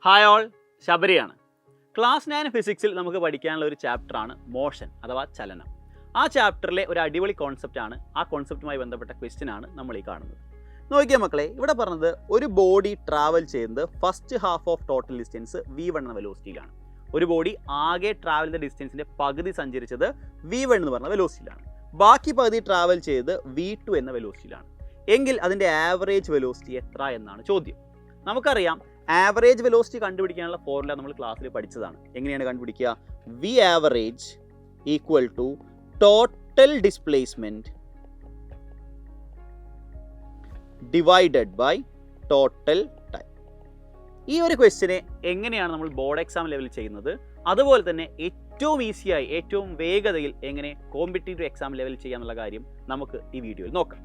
Hi all, ശബരിയാണ്. Class 9 ഫിസിക്സിൽ നമുക്ക് പഠിക്കാനുള്ള ഒരു ചാപ്റ്ററാണ് മോഷൻ അഥവാ ചലനം. ആ ചാപ്റ്ററിലെ ഒരു അടിപൊളി കോൺസെപ്റ്റാണ്, ആ കോൺസെപ്റ്റുമായി ബന്ധപ്പെട്ട ക്വസ്റ്റ്യൻ ആണ് നമ്മൾ ഈ കാണുന്നത്. നോക്കിയാൽ മക്കളെ, ഇവിടെ പറഞ്ഞത് ഒരു ബോഡി ട്രാവൽ ചെയ്യുന്നത് first half of total distance v1 എന്ന വെലോസിറ്റിയിലാണ്. ഒരു ബോഡി ആകെ ട്രാവൽ ചെയ്ത ഡിസ്റ്റൻസിൻ്റെ പകുതി സഞ്ചരിച്ചത് v1 എന്ന് പറഞ്ഞ വെലോസിറ്റിയിലാണ്. ബാക്കി പകുതി ട്രാവൽ ചെയ്തത് v2 എന്ന വെലോസിറ്റിയിലാണ്. എങ്കിൽ അതിൻ്റെ ആവറേജ് വെലോസിറ്റി എത്ര എന്നാണ് ചോദ്യം. നമുക്കറിയാം, ആവറേജ് വെലോസിറ്റി കണ്ടുപിടിക്കാനുള്ള ഫോർമുല നമ്മൾ ക്ലാസ്സിൽ പഠിച്ചതാണ്. എങ്ങനെയാണ് കണ്ടുപിടിക്കുക? V average equal to total displacement divided by total time. ഈ ഒരു ക്വസ്റ്റ്യനെ എങ്ങനെയാണ് നമ്മൾ ബോർഡ് എക്സാം ലെവലിൽ ചെയ്യുന്നത്, അതുപോലെ തന്നെ ഏറ്റവും ഈസിയായി ഏറ്റവും വേഗതയിൽ എങ്ങനെ കോമ്പറ്റീറ്റീവ് എക്സാം ലെവലിൽ ചെയ്യാന്നുള്ള കാര്യം നമുക്ക് ഈ വീഡിയോയിൽ നോക്കാം.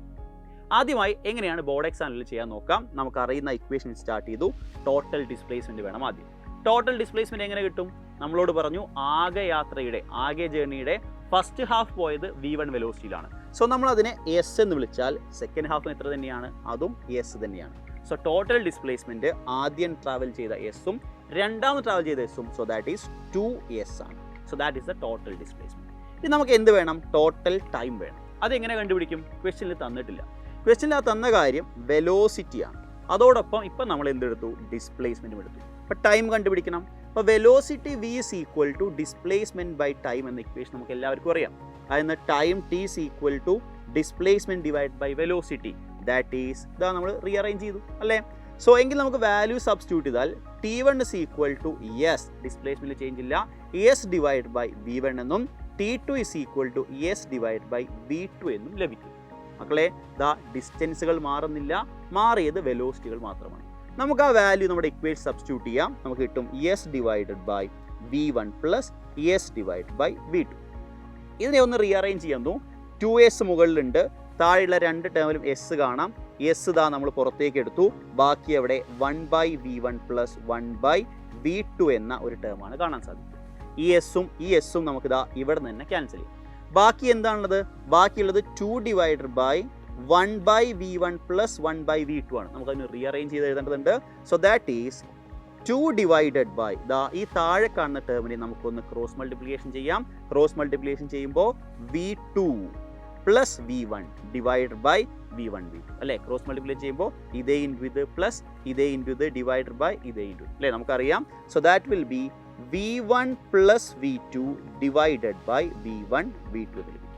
ആദ്യമായി എങ്ങനെയാണ് ബോർഡ് എക്സാമിൽ ചെയ്യാൻ നോക്കാം. നമുക്ക് അറിയുന്ന ഇക്വേഷൻ സ്റ്റാർട്ട് ചെയ്തു. ടോട്ടൽ ഡിസ്പ്ലേസ്മെന്റ് വേണം ആദ്യം. ടോട്ടൽ ഡിസ്പ്ലേസ്മെന്റ് എങ്ങനെ കിട്ടും? നമ്മളോട് പറഞ്ഞു ആകെ യാത്രയുടെ ആകെ ജേർണിയുടെ ഫസ്റ്റ് ഹാഫ് പോയത് v1 വെലോസിറ്റിയിലാണ്. സോ നമ്മൾ അതിനെ എസ് എന്ന് വിളിച്ചാൽ സെക്കൻഡ് ഹാഫിന് എത്ര തന്നെയാണ്? അതും എസ് തന്നെയാണ്. സോ ടോട്ടൽ ഡിസ്പ്ലേസ്മെന്റ് ആദ്യം ട്രാവൽ ചെയ്ത എസും രണ്ടാമത് ട്രാവൽ ചെയ്ത എസും, സോ ദാറ്റ് ഈസ് 2s ആണ്. So that is the total displacement. ഇനി നമുക്ക് എന്ത് വേണം? ടോട്ടൽ ടൈം വേണം. അതെങ്ങനെ കണ്ടുപിടിക്കും? ക്വസ്റ്റ്യനിൽ തന്നിട്ടില്ല. ക്വസ്റ്റ്യനിൽ തന്ന കാര്യം വെലോസിറ്റിയാണ്. അതോടൊപ്പം ഇപ്പം നമ്മൾ എന്തെടുത്തു? ഡിസ്പ്ലേസ്മെൻറ്റും എടുത്തു. അപ്പോൾ ടൈം കണ്ടുപിടിക്കണം. അപ്പോൾ velocity v is equal to displacement by time എന്ന ഇക്വേഷൻ നമുക്ക് എല്ലാവർക്കും അറിയാം. അതായത് time t is equal to displacement divide by velocity, that is ഇതാ നമ്മൾ റീഅറേഞ്ച് ചെയ്തു അല്ലേ. സോ എങ്കിൽ നമുക്ക് വാല്യൂ സബ്സ്റ്റിറ്റ്യൂട്ട് ചെയ്താൽ t1 is equal to s, displacement change ഇല്ല, s ഡിവൈഡ് ബൈ v1 എന്നും t2 is equal to s divide by v2 എന്നും ലഭിക്കും. മക്കളെ, ദാ ഡിസ്റ്റൻസുകൾ മാറുന്നില്ല, മാറിയത് വെലോസിറ്റികൾ മാത്രമാണ്. നമുക്ക് ആ വാല്യൂ നമ്മുടെ ഇക്വേഷൻ സബ്സ്റ്റിറ്റ്യൂട്ട് ചെയ്യാം. നമുക്ക് കിട്ടും S divided by v1 plus S divide by v2. ഇതിനെ ഒന്ന് റീഅറേഞ്ച് ചെയ്യാൻ 2s മുകളിലുണ്ട്, താഴെയുള്ള രണ്ട് ടേമിലും എസ് കാണാം. എസ് ദാ നമ്മൾ പുറത്തേക്ക് എടുത്തു. ബാക്കി അവിടെ 1/v1 പ്ലസ് 1/v2 എന്ന ഒരു ടേമാണ് കാണാൻ സാധിക്കും. ഈ എസും നമുക്ക് ദാ ഇവിടെ നിന്ന് ക്യാൻസൽ ചെയ്യാം. ബാക്കി എന്താണുള്ളത്? ബാക്കിയുള്ളത് 2 divided by 1/v1 plus 1/v2 ആണ്. നമുക്കതിന് റീഅറേഞ്ച് ചെയ്ത് എഴുതേണ്ടതുണ്ട്. So that is 2 divided by ദാ ഈ താഴെ കാണുന്ന ടേമിനെ നമുക്കൊന്ന് ക്രോസ് മൾട്ടിപ്ലിക്കേഷൻ ചെയ്യാം. ക്രോസ് മൾട്ടിപ്ലിക്കേഷൻ ചെയ്യുമ്പോൾ v2 plus v1 divided by v1 v2 അല്ലേ. ക്രോസ് മൾട്ടിപ്ലൈ ചെയ്യുമ്പോൾ ഇതേ ഇൻറ്റു ഇത് പ്ലസ് ഇതേ ഇൻറ്റു ഇത് ഡിവൈഡഡ് ബൈ ഇതേ ഇൻറ്റു അല്ലേ, നമുക്കറിയാം. So that will be v1 plus v2 divided by v1 v2 ലഭിക്കും.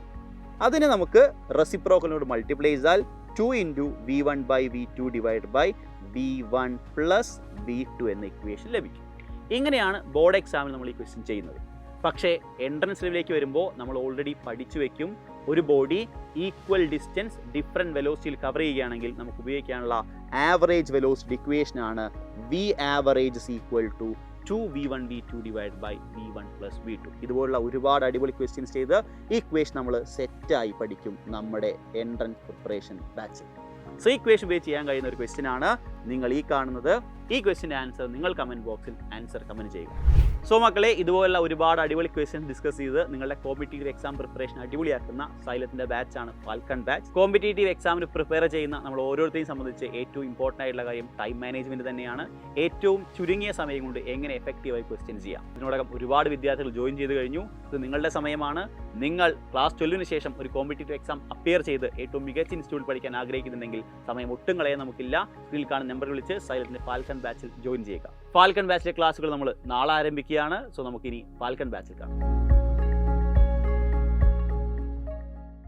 അതിനെ നമുക്ക് റെസിപ്രോക്കലിനോട് മൾട്ടിപ്ലൈ ചെയ്താൽ 2 into v1 by v2 divide by v1 plus v2 എന്ന ഇക്വേഷൻ ലഭിക്കും. ഇങ്ങനെയാണ് ബോർഡ് എക്സാമിൽ നമ്മൾ ഈ ക്വസ്റ്റ്യൻ ചെയ്യുന്നത്. പക്ഷേ എൻട്രൻസ് ലെവലിലേക്ക് വരുമ്പോൾ നമ്മൾ ഓൾറെഡി പഠിച്ചു വെക്കും, ഒരു ബോഡി ഈക്വൽ ഡിസ്റ്റൻസ് ഡിഫറെൻറ്റ് വെലോസിറ്റിയിൽ കവർ ചെയ്യുകയാണെങ്കിൽ നമുക്ക് ഉപയോഗിക്കാനുള്ള ആവറേജ് വെലോസിറ്റി ഇക്വേഷൻ ആണ് v average is equal to 2v1 v2 divide by v1 plus v2. ഇതുപോലുള്ള ഒരുപാട് അടിപൊളി ക്വസ്റ്റ്യൻസ് ചെയ്ത് ഈ ഇക്വേഷൻ നമ്മൾ സെറ്റായി പഠിക്കും നമ്മുടെ എൻട്രൻസ് പ്രിപ്പറേഷൻ ബാച്ചിൽ. സോ ഈ ഇക്വേഷൻ ഉപയോഗിച്ച് ചെയ്യാൻ കഴിയുന്ന ഒരു ക്വസ്റ്റ്യൻ ആണ് നിങ്ങൾ ഈ കാണുന്നത്. ഈ ക്വസ്റ്റ്യൻ്റെ ആൻസർ നിങ്ങൾ കമൻറ്റ് ബോക്സിൽ ആൻസർ കമൻറ്റ് ചെയ്യുക. സോ മക്കളെ, ഇതുപോലുള്ള ഒരുപാട് അടിപൊളി ക്വസ്റ്റ്യൻസ് ഡിസ്കസ് ചെയ്ത് നിങ്ങളുടെ കോമ്പറ്റീറ്റീവ് എക്സാം പ്രിപ്പറേഷൻ അടിപൊളിയാക്കുന്ന സൈലത്തിൻ്റെ ബാച്ചാണ് ഫാൽക്കൺ ബാച്ച്. കോമ്പറ്റീറ്റീവ് എക്സാമിന് പ്രിപ്പയർ ചെയ്യുന്ന നമ്മൾ ഓരോരുത്തരെയും സംബന്ധിച്ച് ഏറ്റവും ഇമ്പോർട്ടൻ്റ് ആയിട്ടുള്ള കാര്യം ടൈം മാനേജ്മെൻറ്റ് തന്നെയാണ്. ഏറ്റവും ചുരുങ്ങിയ സമയം കൊണ്ട് എങ്ങനെ എഫക്റ്റീവായി ക്വസ്റ്റ്യൻ ചെയ്യാം. ഇതിനോടകം ഒരുപാട് വിദ്യാർത്ഥികൾ ജോയിൻ ചെയ്ത് കഴിഞ്ഞു. ഇത് നിങ്ങളുടെ സമയമാണ്. നിങ്ങൾ ക്ലാസ് 12 ശേഷം ഒരു കോമ്പറ്റീറ്റീവ് എക്സാം അപ്പിയർ ചെയ്ത് ഏറ്റവും മികച്ച ഇൻസ്റ്റിറ്റ്യൂട്ടിൽ പഠിക്കാൻ ആഗ്രഹിക്കുന്നുണ്ടെങ്കിൽ സമയം ഒട്ടും കളയാൻ നമുക്കില്ല. സ്ക്രീനിൽ കാണുന്ന നമ്പർ വിളിച്ച് സൈലത്തിൻ്റെ ഫാൽക്കൺ ബാച്ചിൽ ജോയിൻ ചെയ്യുക. ഫാൽക്കൺ ബാച്ചിലെ ക്ലാസ്സുകൾ നമ്മൾ നാളെ ആരംഭിക്കുകയാണ്. സോ നമുക്കിനി ഫാൽക്കൺ ബാച്ചിൽ കാണാം.